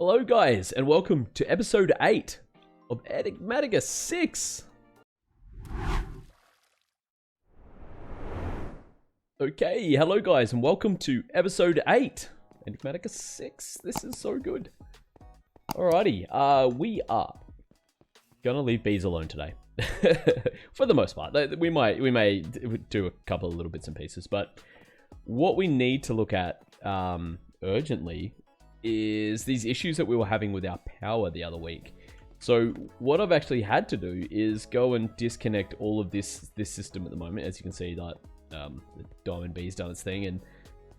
Hello guys, and welcome to episode 8 of Enigmatica 6. Okay, hello guys, and welcome to episode 8, Enigmatica 6. This is so good. Alrighty, we are gonna leave bees alone today. For the most part. We may do a couple of little bits and pieces, but what we need to look at urgently is these issues that we were having with our power the other week. So what I've actually had to do is go and disconnect all of this system at the moment. As you can see, that the diamond bee's done its thing, and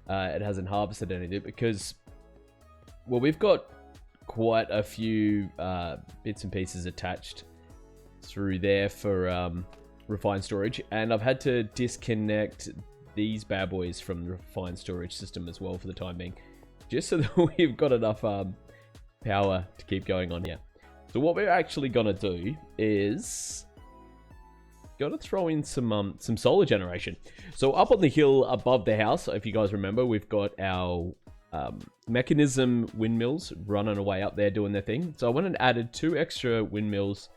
it hasn't harvested anything because, well, we've got quite a few bits and pieces attached through there for refined storage, and I've had to disconnect these bad boys from the refined storage system as well for the time being, just so that we've got enough power to keep going on here. So what we're actually gonna do is gotta throw in some solar generation. So up on the hill above the house, if you guys remember, we've got our mechanism windmills running away up there doing their thing. So I went and added 2 extra windmills,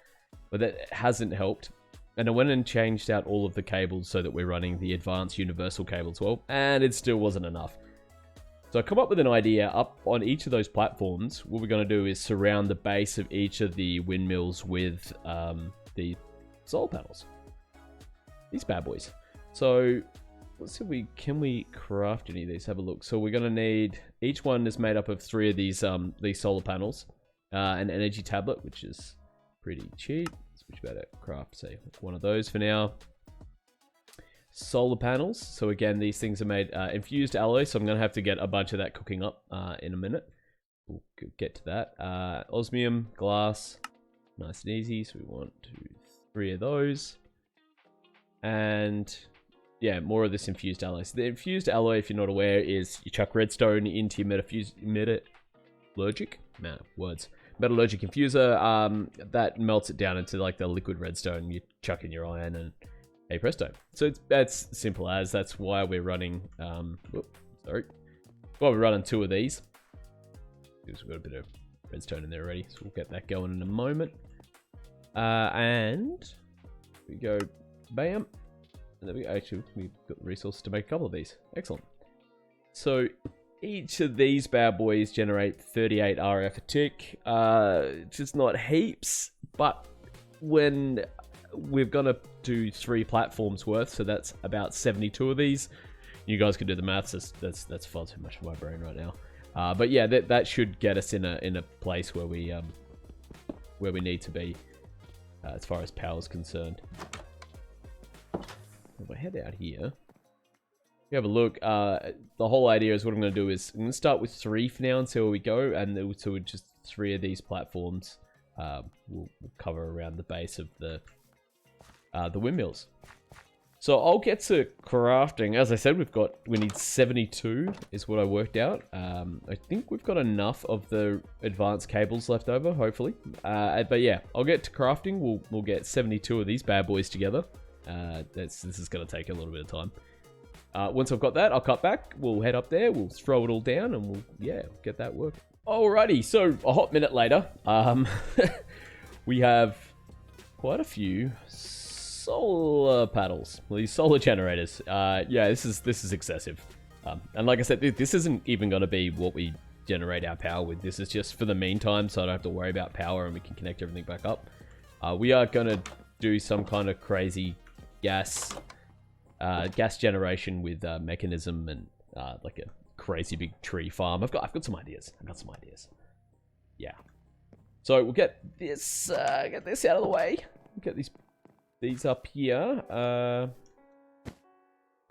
but that hasn't helped. And I went and changed out all of the cables so that we're running the advanced universal cable as well, and it still wasn't enough. So I come up with an idea. Up on each of those platforms, what we're going to do is surround the base of each of the windmills with the solar panels. These bad boys. So let's see if can we craft any of these. Have a look. So we're going to need, each one is made up of 3 of these solar panels, an energy tablet, which is pretty cheap. So we should better craft, say, one of those for now. Solar panels. So again, these things are made infused alloy, so I'm going to have to get a bunch of that cooking up in a minute. We'll get to that. Osmium, glass, nice and easy. So we want 3 of those. And yeah, more of this infused alloy. So the infused alloy, if you're not aware, is you chuck redstone into your metallurgic infuser. That melts it down into like the liquid redstone. You chuck in your iron and hey presto. So that's simple as. That's why we're running, why we're running 2 of these. Because we've got a bit of redstone in there already, so we'll get that going in a moment. And we go bam. And then we've got the resources to make a couple of these. Excellent. So each of these bad boys generate 38 RF a tick. Just not heaps, but when we're gonna do 3 platforms worth, so that's about 72 of these. You guys can do the maths. That's far too much for my brain right now. But yeah, that should get us in a place where we need to be as far as power is concerned. If I head out here, you have a look. The whole idea is what I'm going to do is I'm going to start with 3 for now and see where we go, and so just 3 of these platforms will cover around the base of the windmills. So I'll get to crafting. As I said, we need 72 is what I worked out. I think we've got enough of the advanced cables left over, hopefully. But yeah, I'll get to crafting. We'll get 72 of these bad boys together. This is going to take a little bit of time. Once I've got that, I'll cut back. We'll head up there. We'll throw it all down, and we'll get that working. Alrighty, so a hot minute later, we have quite a few solar panels. Well, these solar generators. Yeah, this is excessive. And like I said, this isn't even going to be what we generate our power with. This is just for the meantime, so I don't have to worry about power, and we can connect everything back up. We are going to do some kind of crazy gas generation with mechanism and like a crazy big tree farm. I've got some ideas. Yeah. So we'll get this out of the way. Get these up here. Can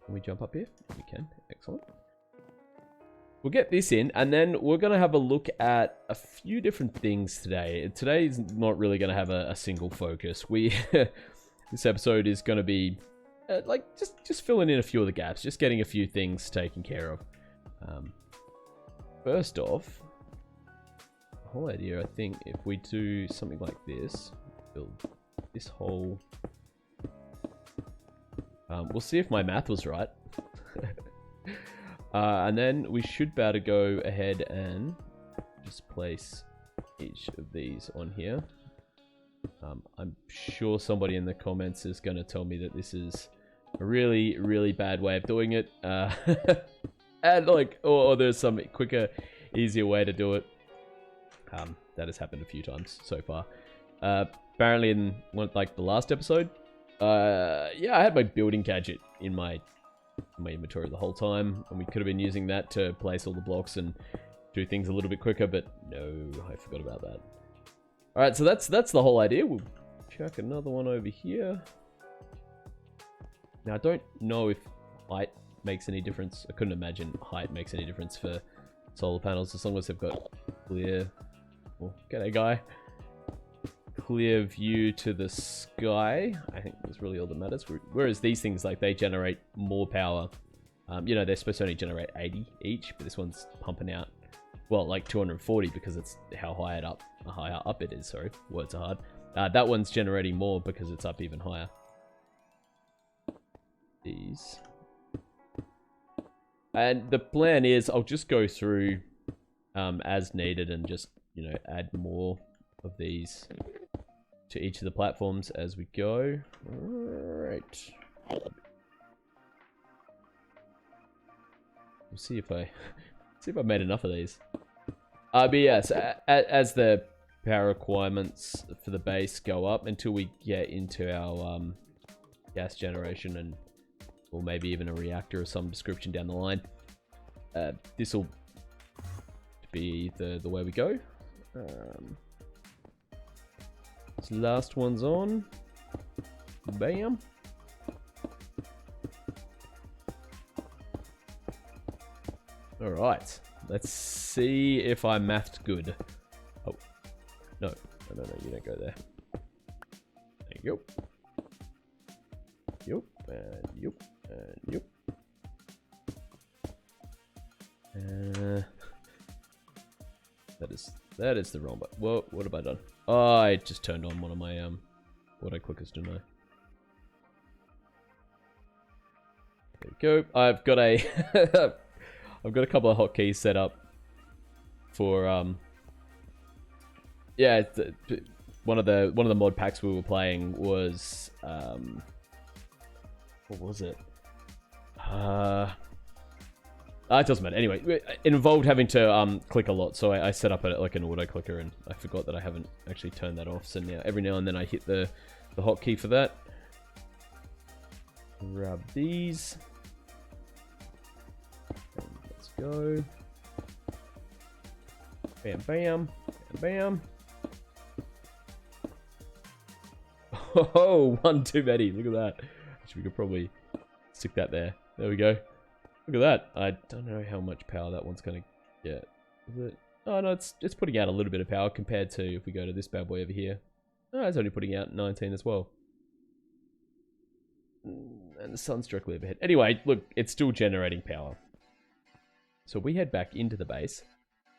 we jump up here? We can. Excellent. We'll get this in, and then we're going to have a look at a few different things today. Today's not really going to have a single focus. This episode is going to be like just filling in a few of the gaps, just getting a few things taken care of. First off, the whole idea, I think, if we do something like this, build this whole... we'll see if my math was right. And then we should be able to go ahead and just place each of these on here. I'm sure somebody in the comments is going to tell me that this is a really, really bad way of doing it. And like, or there's some quicker, easier way to do it. That has happened a few times so far. Apparently in like the last episode, yeah, I had my building gadget in my inventory the whole time, and we could have been using that to place all the blocks and do things a little bit quicker, but no, I forgot about that. All right, so that's the whole idea. We'll chuck another one over here. Now, I don't know if height makes any difference. I couldn't imagine height makes any difference for solar panels, as long as they've got clear, well, g'day guy, clear view to the sky. I think that's really all that matters. Whereas these things, like, they generate more power. You know, they're supposed to only generate 80 each, but this one's pumping out, well, like 240 because it's how higher up it is. Sorry, words are hard. That one's generating more because it's up even higher. These. And the plan is I'll just go through as needed and just, you know, add more of these to each of the platforms as we go. Alright. We'll see if I made enough of these. But yeah, so as the power requirements for the base go up until we get into our gas generation and or maybe even a reactor of some description down the line, this will be the way we go. This last one's on. Bam. All right. Let's see if I mathed good. Oh, no, you don't go there. There you go. Yup, and yup, and yup. That is the wrong button. Whoa, what have I done? Oh, I just turned on one of my auto clickers, didn't I? There we go. I've got a I've got a couple of hotkeys set up for yeah, one of the mod packs we were playing was what was it? It doesn't matter. Anyway, it involved having to click a lot, so I set up like an auto clicker, and I forgot that I haven't actually turned that off. So now every now and then I hit the hotkey for that. Grab these. And let's go. Bam, bam, bam, bam. Oh, one too many. Look at that. Actually, we could probably stick that there. There we go. Look at that. I don't know how much power that one's going to get. Is it? Oh, no, it's putting out a little bit of power compared to if we go to this bad boy over here. Oh, it's only putting out 19 as well. And the sun's directly overhead. Anyway, look, it's still generating power. So we head back into the base.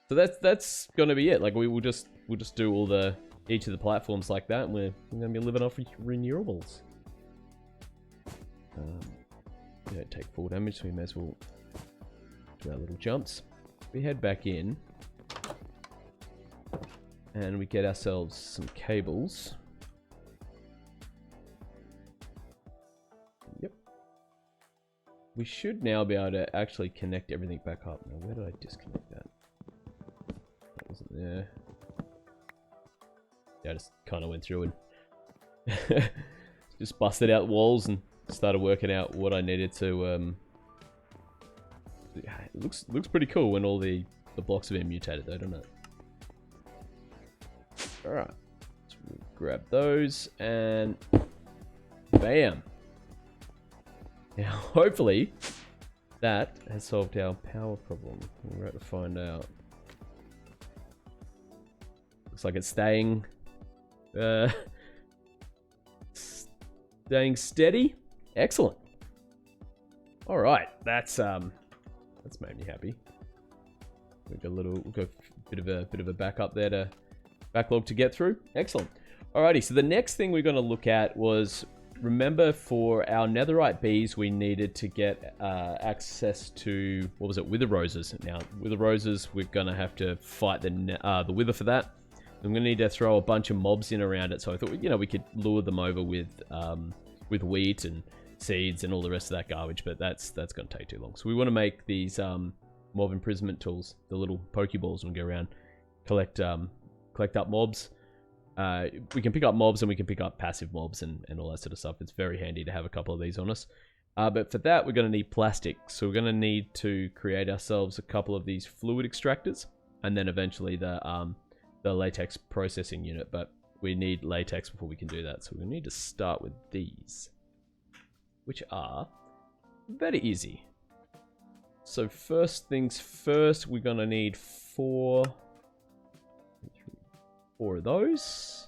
So that's going to be it. Like, we'll just do all each of the platforms like that, and we're going to be living off renewables. We don't take full damage, so we may as well do our little jumps. We head back in, and we get ourselves some cables. Yep. We should now be able to actually connect everything back up. Now, where did I disconnect that? That wasn't there. Yeah, I just kind of went through and just busted out walls and started working out what I needed to. It looks pretty cool when all the blocks have been mutated, though, doesn't it? All right, so we'll grab those and bam. Now, hopefully, that has solved our power problem. We're about to find out. Looks like it's staying steady. Excellent. All right, that's made me happy. We've got a bit of a backup there to backlog to get through. Excellent. Alrighty, so the next thing we're going to look at was remember for our netherite bees, we needed to get access to, what was it, wither roses. Now, wither roses, we're going to have to fight the wither for that. I'm going to need to throw a bunch of mobs in around it. So I thought, you know, we could lure them over with wheat and seeds and all the rest of that garbage. But that's going to take too long. So we want to make these mob imprisonment tools, the little pokeballs, and go around, collect up mobs. We can pick up mobs and we can pick up passive mobs and all that sort of stuff. It's very handy to have a couple of these on us. But for that, we're going to need plastic. So we're going to need to create ourselves a couple of these fluid extractors, and then eventually the latex processing unit. But we need latex before we can do that. So we're going to need to start with these, which are very easy. So first things first, we're going to need four of those.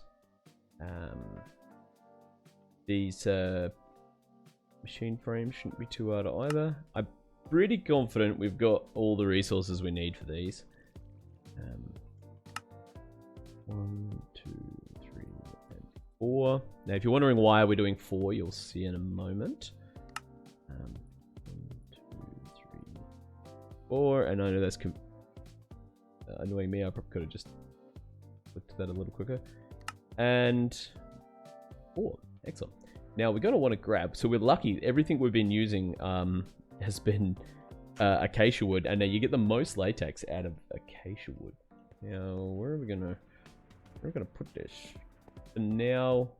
These machine frames shouldn't be too hard either. I'm pretty confident we've got all the resources we need for these. 1, 2, 3, and 4. Now, if you're wondering why we're doing 4, you'll see in a moment. 1, 2, 3, 4, and I know that's annoying me. I probably could have just looked at that a little quicker. And 4. Excellent. Now we're going to want to grab, so we're lucky, everything we've been using has been acacia wood, and now you get the most latex out of acacia wood. Now, where are we gonna put this? And now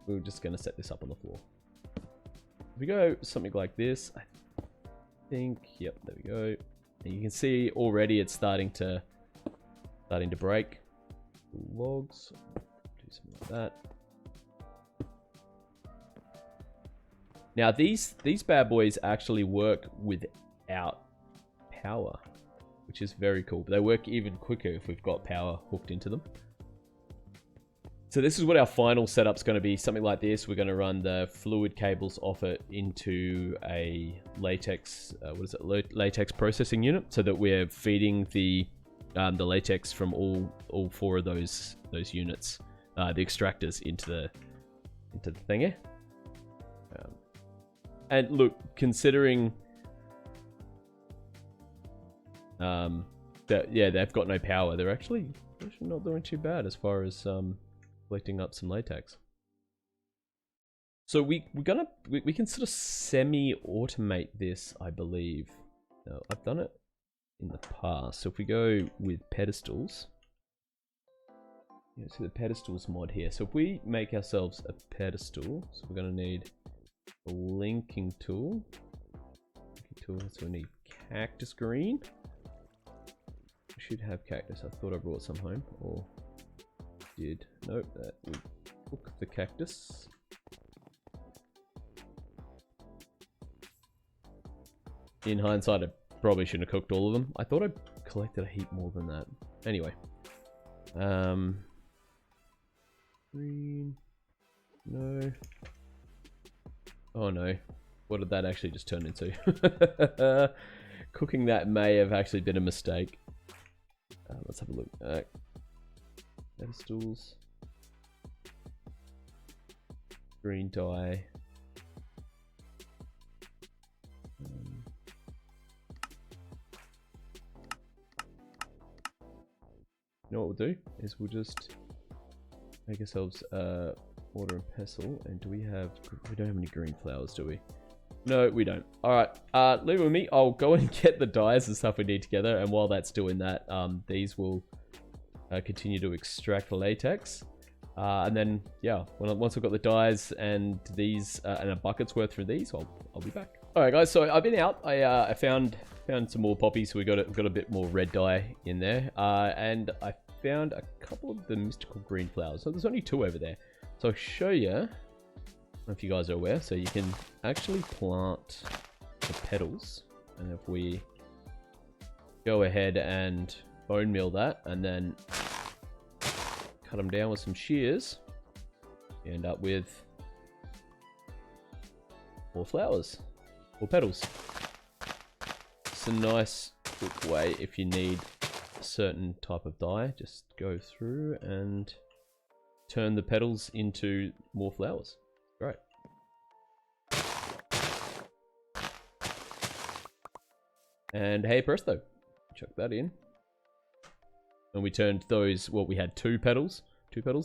we're just gonna set this up on the floor. If we go something like this, I think, yep, there we go. And you can see already it's starting to break. Logs, do something like that. Now these bad boys actually work without power, which is very cool. But they work even quicker if we've got power hooked into them. So this is what our final setup's going to be. Something like this. We're going to run the fluid cables off it into a latex, latex processing unit, so that we're feeding the latex from all 4 of those units, the extractors into the thingy. And look, considering that, yeah, they've got no power, they're actually not doing too bad as far as collecting up some latex. So we can sort of semi-automate this, I believe. Now, I've done it in the past. So if we go with pedestals, you see the pedestals mod here. So if we make ourselves a pedestal, so we're going to need a linking tool. So we need cactus green. We should have cactus. I thought I brought some home, or did. Nope, that would cook the cactus. In hindsight, I probably shouldn't have cooked all of them. I thought I collected a heap more than that. Anyway. Green. No. Oh no. What did that actually just turn into? Cooking that may have actually been a mistake. Let's have a look. Pedestals. Green dye. You know what we'll do is we'll just make ourselves mortar and pestle. And we don't have any green flowers, do we? No, we don't. All right, leave it with me. I'll go and get the dyes and stuff we need together. And while that's doing that, these will continue to extract latex. And then, yeah, once I've got the dyes and these and a bucket's worth through these, I'll be back. All right, guys. So I've been out. I found some more poppies. So we got a bit more red dye in there, and I found a couple of the mystical green flowers. So there's only 2 over there. So I'll show you. I don't know if you guys are aware. So you can actually plant the petals, and if we go ahead and bone meal that, and then cut them down with some shears, you end up with 4 flowers or petals. It's a nice quick way if you need a certain type of dye. Just go through and turn the petals into more flowers. Great. And hey presto, chuck that in. And we turned those, well, we had two pedals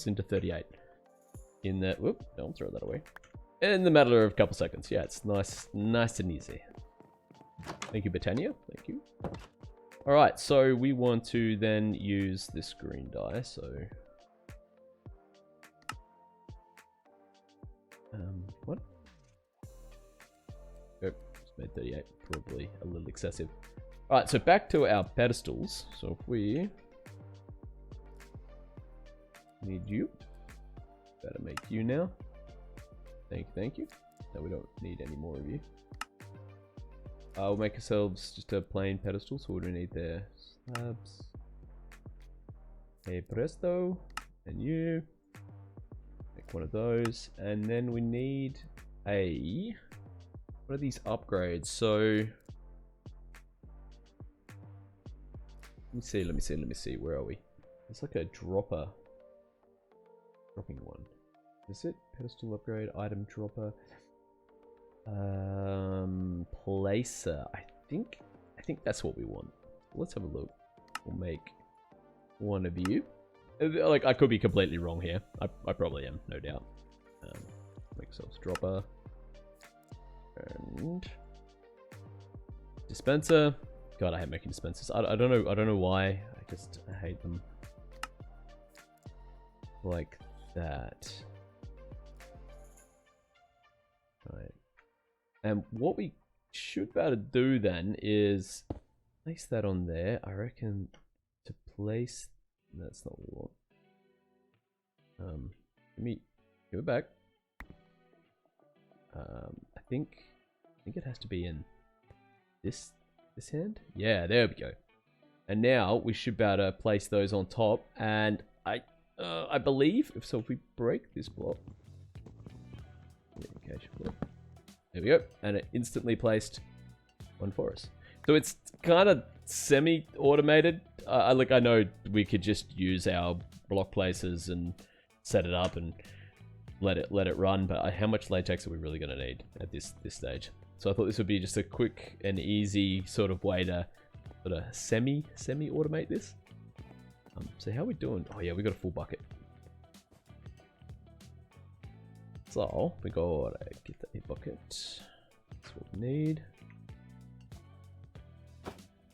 into 38. In that, whoop, don't throw that away. In the matter of a couple seconds. Yeah, it's nice and easy. Thank you, Britannia. Thank you. All right, so we want to then use this green dye. So, what? Oh, just made 38. Probably a little excessive. All right, so back to our pedestals. So if we need you, better make you now. Thank you. No, we don't need any more of you. We'll make ourselves just a plain pedestal, so we don't need their slabs. Hey presto, and you. Make one of those, and then we need a. What are these upgrades? So let me see. Where are we? It's like a dropping one. Is it pedestal upgrade item dropper? Placer. I think that's what we want. Let's have a look. We'll make one of you. Like, I could be completely wrong here. I probably am, no doubt. Make ourselves dropper and dispenser. God, I hate making dispensers. I don't know why. I just hate them. Like that. Right. And what we should be able to do then is place that on there. I reckon to place. That's not what we want. Give it back. I think it has to be in this hand. Yeah, there we go. And now we should be able to place those on top. And I believe if we break this block. There we go, and it instantly placed one for us. So it's kind of semi-automated. I know we could just use our block places and set it up and let it run, but how much latex are we really going to need at this stage? So I thought this would be just a quick and easy sort of way to sort of semi-automate this. So how are we doing? Oh yeah, we got a full bucket. So we gotta get a bucket. That's what we need.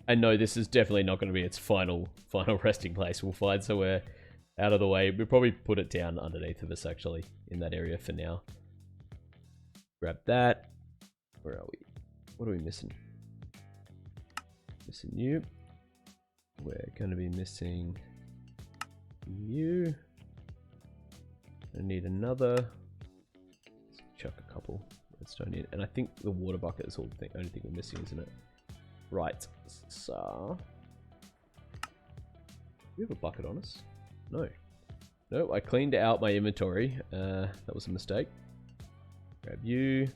I know this is definitely not going to be its final resting place. We'll find somewhere out of the way. We'll probably put it down underneath of us actually in that area for now. Grab that. Where are we? What are we missing? Missing you. We're going to be missing you. I need another. Let's chuck a couple redstone in. And I think the water bucket is the only thing we're missing, isn't it? Right. So. Do we have a bucket on us? No. No, I cleaned out my inventory. That was a mistake. Grab you. Do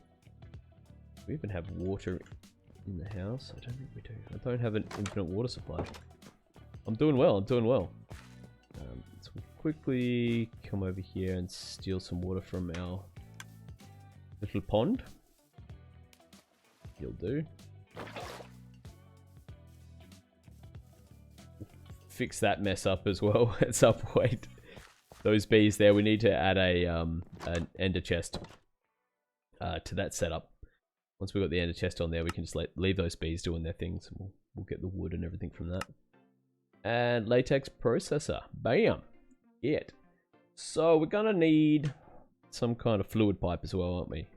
we even have water in the house? I don't think we do. I don't have an infinite water supply. I'm doing well. I'm doing well. Let's quickly come over here and steal some water from our little pond. You'll do. Fix that mess up as well at some point. Those bees there, we need to add an ender chest to that setup. Once we've got the ender chest on there, we can just leave those bees doing their things. And we'll get the wood and everything from that. And latex processor. Bam! It. So we're gonna need some kind of fluid pipe as well, aren't we?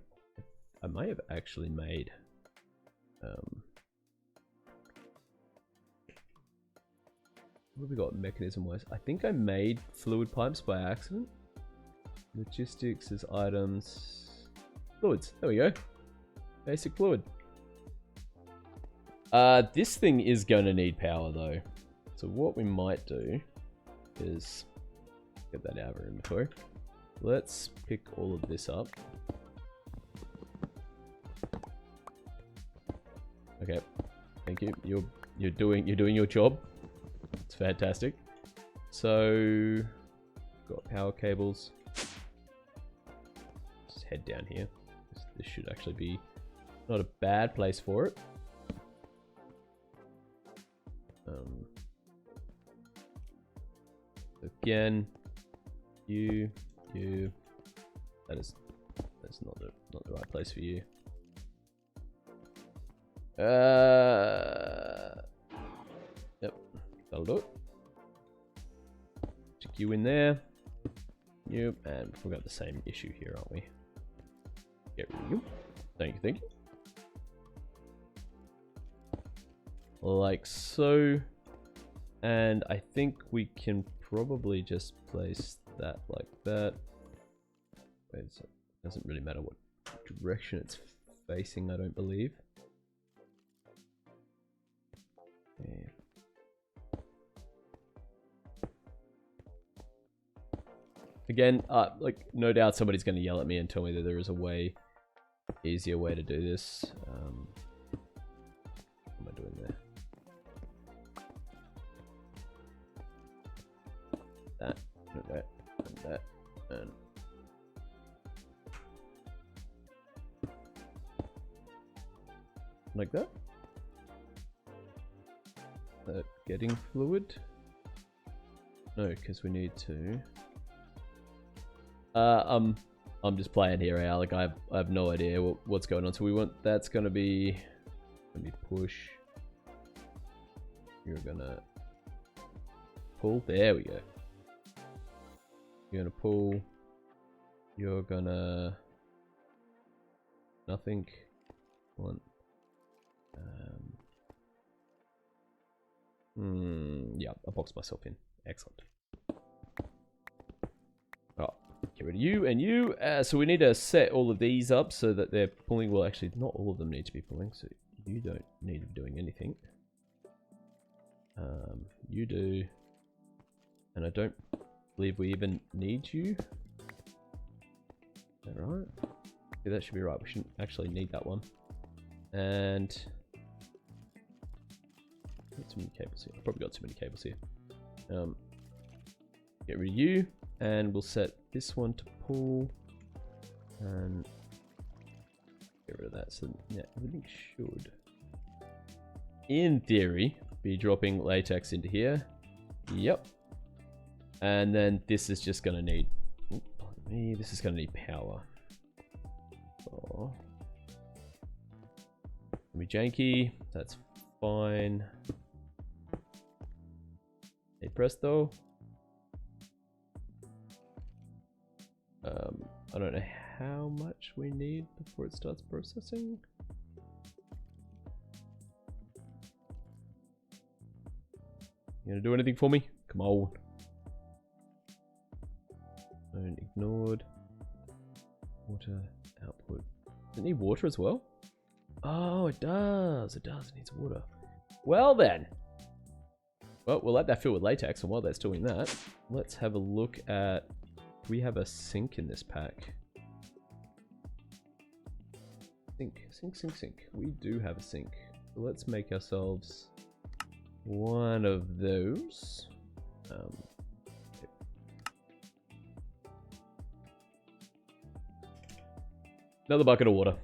I may have actually made what have we got mechanism wise? I think I made fluid pipes by accident. Logistics is items. Fluids. There we go. Basic fluid. This thing is gonna need power though. So what we might do is get that out of our inventory. Let's pick all of this up. Okay, thank you. You're doing your job. It's fantastic. So got power cables. Just head down here. This should actually be not a bad place for it. Again, you. That's not the right place for you. Yep, that'll do it. Stick you in there. Yep, and we've got the same issue here, aren't we? Get rid of you. Thank you. Like so. And I think we can probably just place that like that. Wait, it doesn't really matter what direction it's facing, I don't believe. Yeah. Again, like no doubt somebody's going to yell at me and tell me that there is a easier way to do this. What am I doing there? That, and that, and like that. Getting fluid? No, because we need to. I'm just playing here, Al. Like I have no idea what's going on. So we want that's gonna be push. You're gonna pull. There we go. You're gonna pull. You're gonna nothing. One. Yeah, I boxed myself in. Excellent. Oh, get rid of you and you. So we need to set all of these up so that they're pulling. Well, actually, not all of them need to be pulling. So you don't need to be doing anything. You do. And I don't believe we even need you. Is that right? Yeah, that should be right. We shouldn't actually need that one. And too many cables here. I've probably got too many cables here. Get rid of you, and we'll set this one to pull, and get rid of that. So yeah, everything should, in theory, be dropping latex into here. Yep. And then this is just gonna need. Oh, pardon me. This is gonna need power. Oh. Let me janky. That's fine. Hey presto. I don't know how much we need before it starts processing. You gonna do anything for me? Come on. Don't ignored. Water output. Does it need water as well? Oh, it does. It does. It needs water. Well then. Well, we'll let that fill with latex, and while that's doing that, let's have a look at... Do we have a sink in this pack? Sink. We do have a sink. So let's make ourselves one of those. Another bucket of water.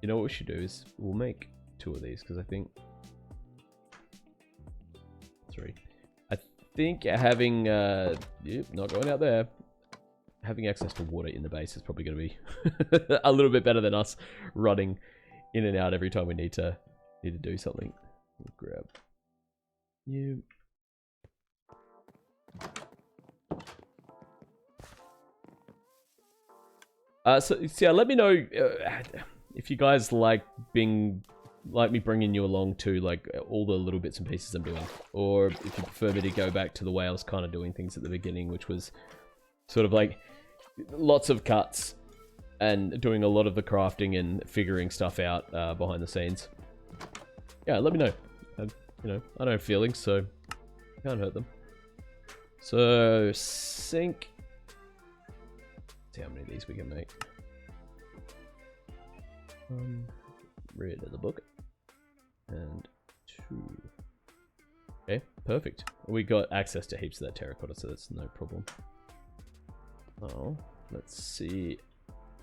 You know what we should do is we'll make 2 of these, because I think... 3. I think having, yep, not going out there. Having access to water in the base is probably going to be a little bit better than us running in and out every time we need to do something. We'll grab you. So yeah, let me know if you guys like me bringing you along to like all the little bits and pieces I'm doing, or if you prefer me to go back to the way I was kind of doing things at the beginning, which was sort of like lots of cuts and doing a lot of the crafting and figuring stuff out behind the scenes. Yeah, let me know. You know, I don't have feelings, so can't hurt them. So sink. See how many of these we can make. Rid of the bucket. And 2. Okay, perfect. We got access to heaps of that terracotta, so that's no problem. Oh, let's see.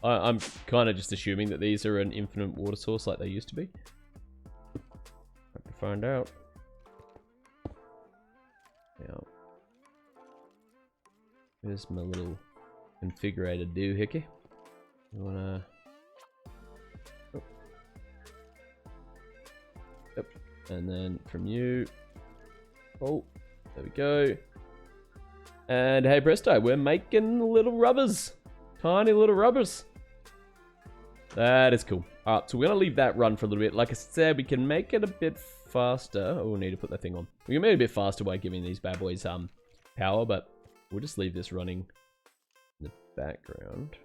I'm kind of just assuming that these are an infinite water source like they used to be. Have to find out. Here's my little configurator doohickey. You wanna... Oh. Yep. And then from you... Oh, there we go. And hey presto, we're making little rubbers. Tiny little rubbers. That is cool. Alright, so we're going to leave that run for a little bit. Like I said, we can make it a bit faster. Oh, we need to put that thing on. We can make it a bit faster by giving these bad boys power, but we'll just leave this running in the background.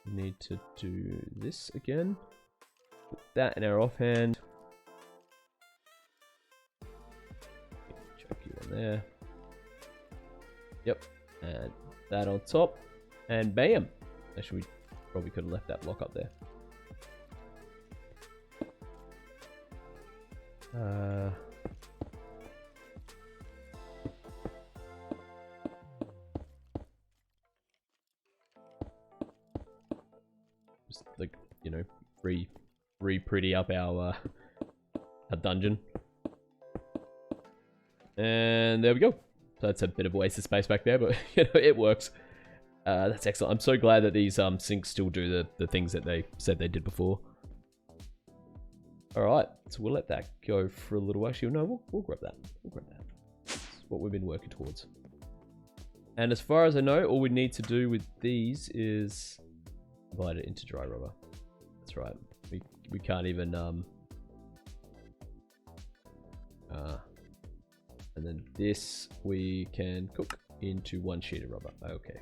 We need to do this again. Put that in our offhand. Chuck you on there. Yep. And that on top. And bam! Actually, we probably could have left that block up there. Just like, you know, pretty up our dungeon. And there we go. So that's a bit of a waste of space back there, but you know, it works. That's excellent. I'm so glad that these sinks still do the things that they said they did before. Alright, so we'll let that go for a little while. Actually, no, we'll grab that. We'll grab that. That's what we've been working towards. And as far as I know, all we need to do with these is divide it into dry rubber. That's right. We can't even... and then this we can cook into one sheet of rubber. Okay.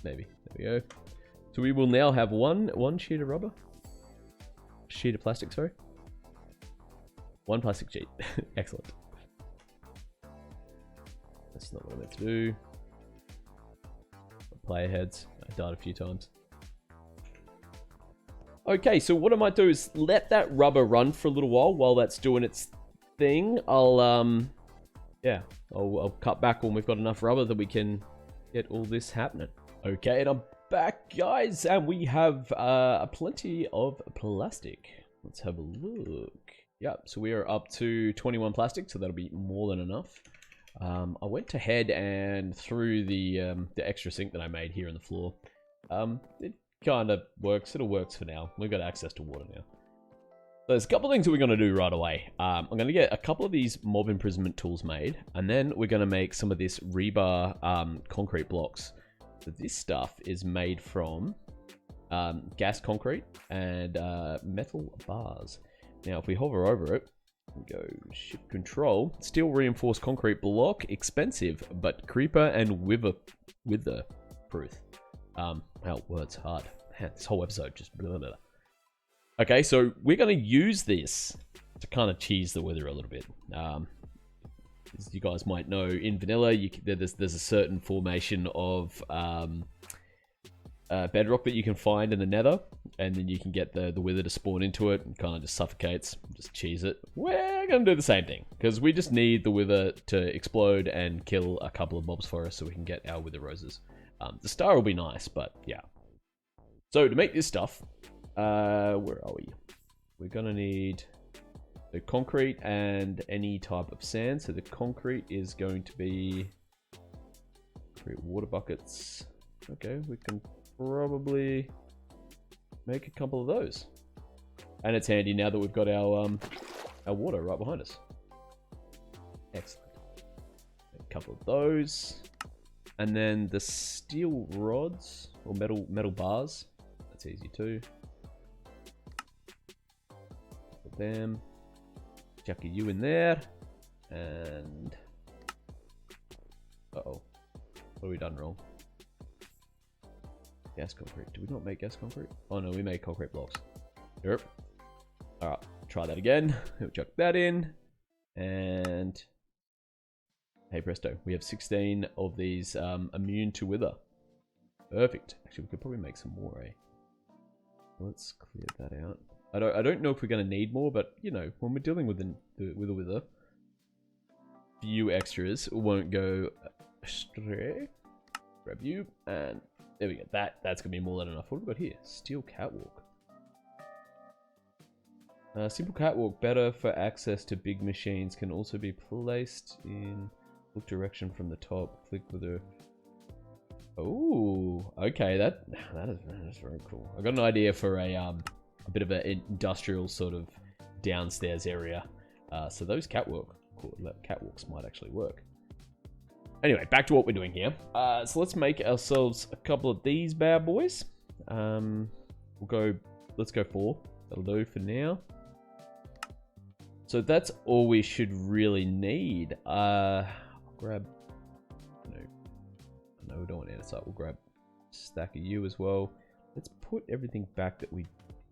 Maybe. There we go. So we will now have one sheet of rubber. Sheet of plastic, sorry. One plastic sheet. Excellent. That's not what I meant to do. Player heads. I died a few times. Okay, so what I might do is let that rubber run for a little while that's doing its thing. I'll cut back when we've got enough rubber that we can get all this happening. Okay, and I'm back, guys, and we have plenty of plastic. Let's have a look. Yep, so we are up to 21 plastic, so that'll be more than enough. I went ahead and threw the extra sink that I made here on the floor. It kind of works. It'll work for now. We've got access to water now. So there's a couple of things that we're going to do right away. I'm going to get a couple of these mob imprisonment tools made, and then we're going to make some of this rebar concrete blocks. So this stuff is made from gas concrete and metal bars. Now, if we hover over it, and go shift control, steel reinforced concrete block, expensive, but creeper and wither proof. Well, words hard. Man, this whole episode just blah, blah, blah. Okay, so we're going to use this to kind of cheese the wither a little bit. As you guys might know, in vanilla, there's a certain formation of bedrock that you can find in the nether, and then you can get the wither to spawn into it and kind of just suffocates, just cheese it. We're going to do the same thing, because we just need the wither to explode and kill a couple of mobs for us so we can get our wither roses. The star will be nice, but yeah. So to make this stuff, where are we? We're going to need the concrete and any type of sand. So the concrete is going to be water buckets. Okay, we can probably make a couple of those. And it's handy now that we've got our water right behind us. Excellent. A couple of those. And then the steel rods, or metal bars. That's easy too. Put them. Chuck you in there. And... uh-oh. What have we done wrong? Gas concrete. Did we not make gas concrete? Oh no, we made concrete blocks. Yep. Alright, try that again. We'll chuck that in. And... hey presto, we have 16 of these immune to wither. Perfect. Actually, we could probably make some more, eh? Let's clear that out. I don't know if we're going to need more, but, you know, when we're dealing with the wither, few extras won't go astray. Grab you, and there we go. That's going to be more than enough. What have we got here? Steel catwalk. Simple catwalk, better for access to big machines, can also be placed in look direction from the top. Click with a... Oh, okay, that is very cool. I got an idea for a bit of an industrial sort of downstairs area. So those catwalks might actually work. Anyway, back to what we're doing here. So let's make ourselves a couple of these bad boys. Let's go 4. That'll do for now. So that's all we should really need. I'll grab... No, we don't want andesite. We'll grab a stack of you as well. Let's put everything back that we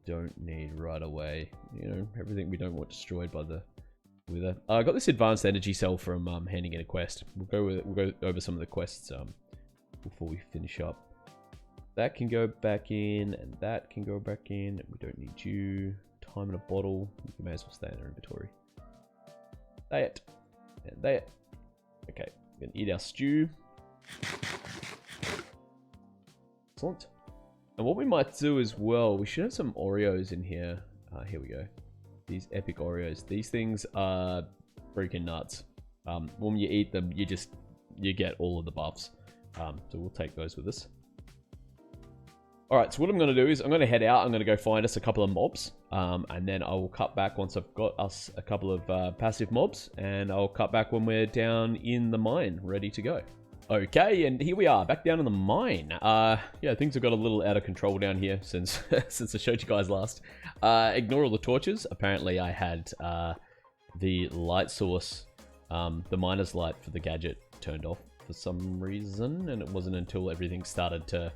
don't need right away. You know, everything we don't want destroyed by the wither. I got this advanced energy cell from handing in a quest. We'll go over some of the quests before we finish up. That can go back in, and that can go back in. We don't need you. Time in a bottle. You may as well stay in our inventory. That. And that. Okay, we're gonna eat our stew. Excellent. And what we might do as well, we should have some Oreos in here. Here we go. These epic Oreos. These things are freaking nuts. When you eat them, you get all of the buffs. So we'll take those with us. Alright, so what I'm going to do is I'm going to head out. I'm going to go find us a couple of mobs. And then I will cut back once I've got us a couple of passive mobs. And I'll cut back when we're down in the mine, ready to go. Okay, and here we are, back down in the mine. Yeah, things have got a little out of control down here since since I showed you guys last. Ignore all the torches. Apparently I had the light source, the miner's light for the gadget turned off for some reason. And it wasn't until everything started to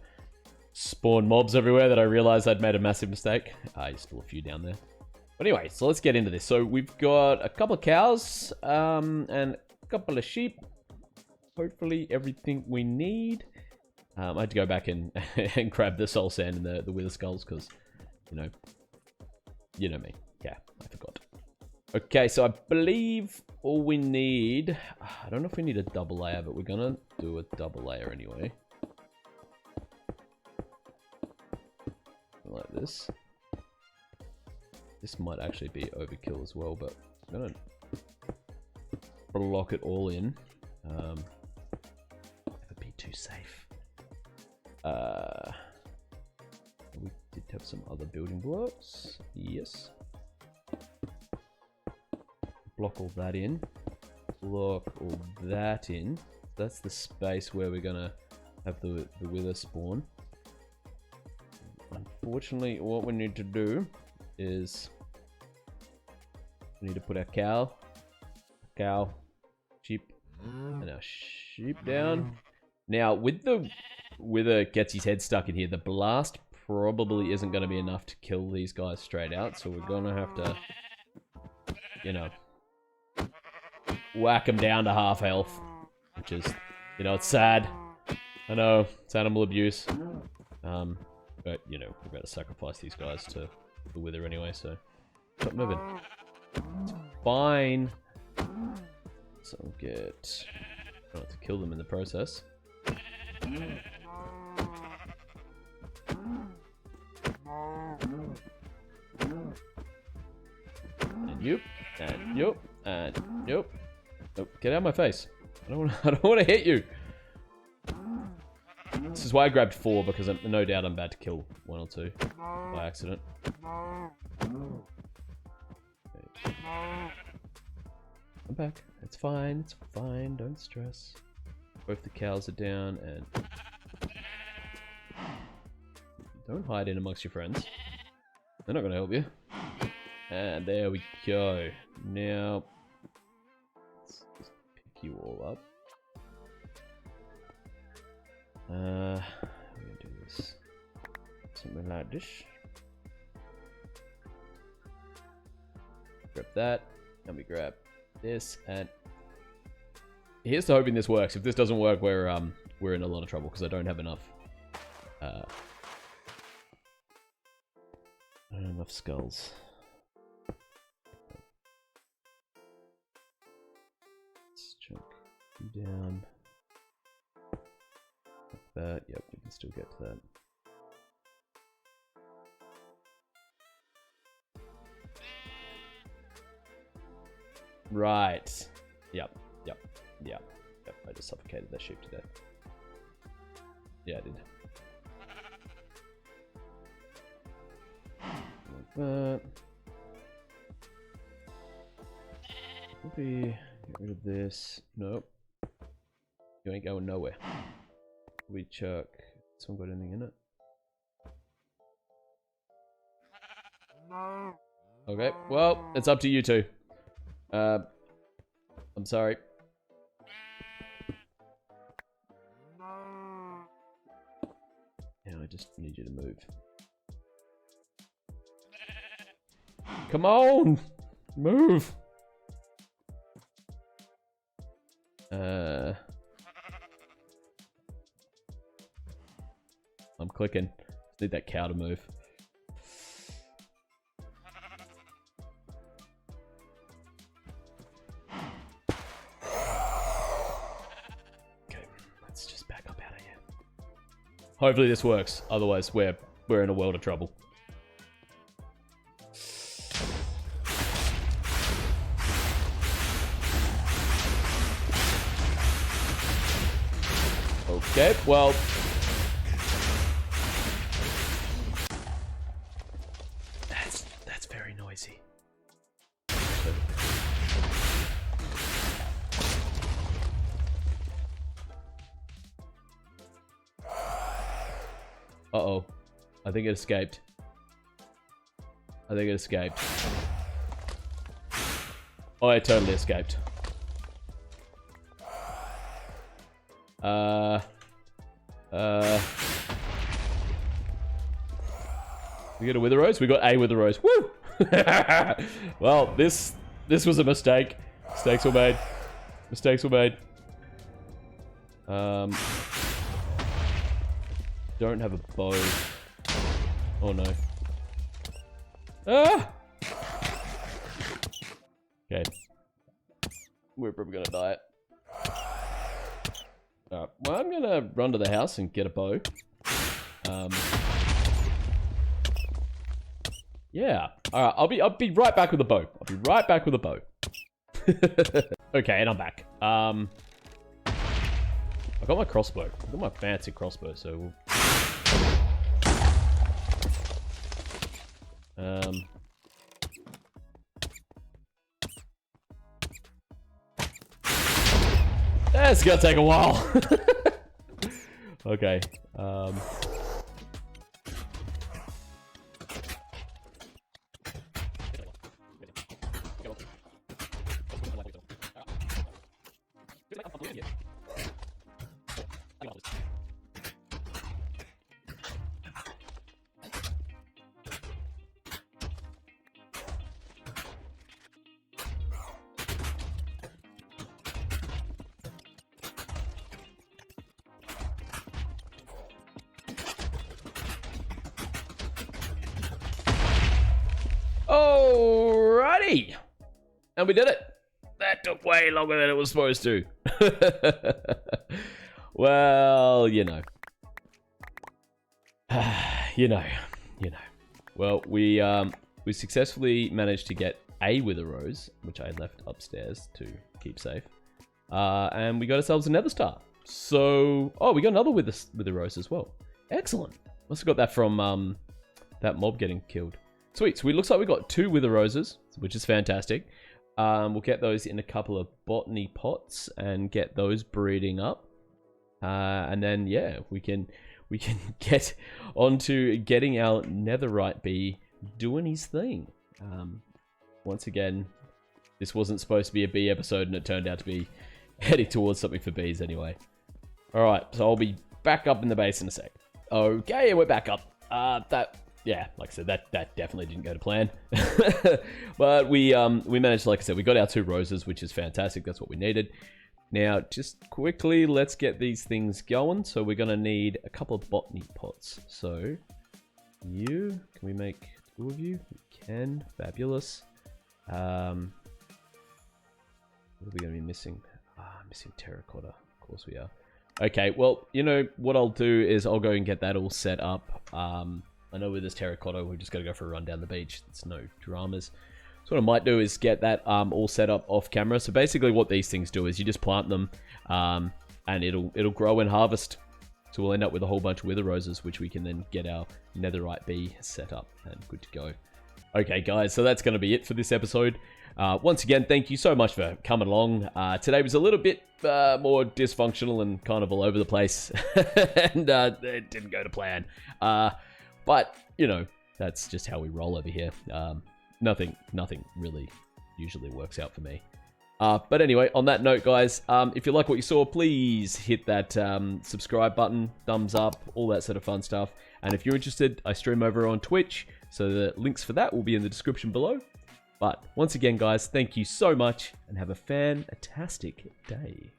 spawn mobs everywhere that I realized I'd made a massive mistake. There's still a few down there. But anyway, so let's get into this. So we've got a couple of cows and a couple of sheep. Hopefully everything we need. I had to go back and grab the soul sand and the wither skulls because, you know me. Yeah, I forgot. Okay, so I believe all we need... I don't know if we need a double layer, but we're going to do a double layer anyway. Like this. This might actually be overkill as well, but I'm going to block it all in. Too safe. We did have some other building blocks. Yes. Block all that in. Block all that in. That's the space where we're gonna have the wither spawn. Unfortunately, what we need to do is we need to put our cow, sheep, and our sheep down. Now, with the wither gets his head stuck in here, the blast probably isn't going to be enough to kill these guys straight out. So we're going to have to, you know, whack them down to half health. Which is, you know, it's sad. I know, it's animal abuse. But, you know, we've got to sacrifice these guys to the wither anyway, so stop moving. It's fine. So we'll get... not to kill them in the process. And you, and you, and you. Oh, get out of my face! I don't want to hit you. This is why I grabbed 4 because no doubt I'm about to kill 1 or 2 by accident. Okay. I'm back. It's fine. It's fine. Don't stress. Both the cows are down, and don't hide in amongst your friends. They're not going to help you. And there we go. Now, let's just pick you all up. We're going to do this. Something like this. Grab that, and we grab this, and here's to hoping this works. If this doesn't work, we're in a lot of trouble because I don't have enough skulls. Let's chunk you down. Like that. Yep, we can still get to that. Right. Yep. I just suffocated that sheep to death. Yeah, I did. Like that. Maybe get rid of this. Nope. You ain't going nowhere. We chuck. This one got anything in it? Okay, well, it's up to you two. I'm sorry. Yeah, I just need you to move. Come on! Move! I'm clicking. Just need that cow to move. Okay, let's just back up out of here. Hopefully this works. Otherwise, we're in a world of trouble. Okay, well. That's very noisy. Uh-oh. I think it escaped. Oh, it totally escaped. We got a wither rose? We got a wither rose. Woo! Well, this was a mistake. Mistakes were made. Don't have a bow. Oh no. Ah! Okay. We're probably gonna die. Alright, well, I'm gonna run to the house and get a bow. Yeah. Alright, I'll be right back with a bow. Okay, and I'm back. I got my crossbow. I got my fancy crossbow, so it's gonna take a while. Okay. Alrighty! And we did it! That took way longer than it was supposed to. Well, you know. you know. Well, we successfully managed to get a wither rose, which I left upstairs to keep safe. And we got ourselves a nether star. So, oh, we got another wither rose as well. Excellent. Must have got that from that mob getting killed. Sweet. So it looks like we got 2 wither roses, which is fantastic. We'll get those in a couple of botany pots and get those breeding up. And then, yeah, we can get onto getting our netherite bee doing his thing. Once again, this wasn't supposed to be a bee episode, and it turned out to be heading towards something for bees anyway. Alright, so I'll be back up in the base in a sec. Okay, we're back up. Yeah, like I said, that definitely didn't go to plan. But we managed, like I said, we got our 2 roses, which is fantastic. That's what we needed. Now, just quickly, let's get these things going. So we're going to need a couple of botany pots. So, can we make 2 of you? We can. Fabulous. What are we going to be missing? Missing terracotta. Of course we are. Okay, well, you know, what I'll do is I'll go and get that all set up. I know with this terracotta, we've just got to go for a run down the beach. It's no dramas. So what I might do is get that all set up off camera. So basically what these things do is you just plant them and it'll grow and harvest. So we'll end up with a whole bunch of wither roses, which we can then get our netherite bee set up and good to go. Okay, guys, so that's going to be it for this episode. Once again, thank you so much for coming along. Today was a little bit more dysfunctional and kind of all over the place, and it didn't go to plan. But, you know, that's just how we roll over here. Nothing really usually works out for me. But anyway, on that note, guys, if you like what you saw, please hit that subscribe button, thumbs up, all that sort of fun stuff. And if you're interested, I stream over on Twitch, so the links for that will be in the description below. But once again, guys, thank you so much and have a fantastic day.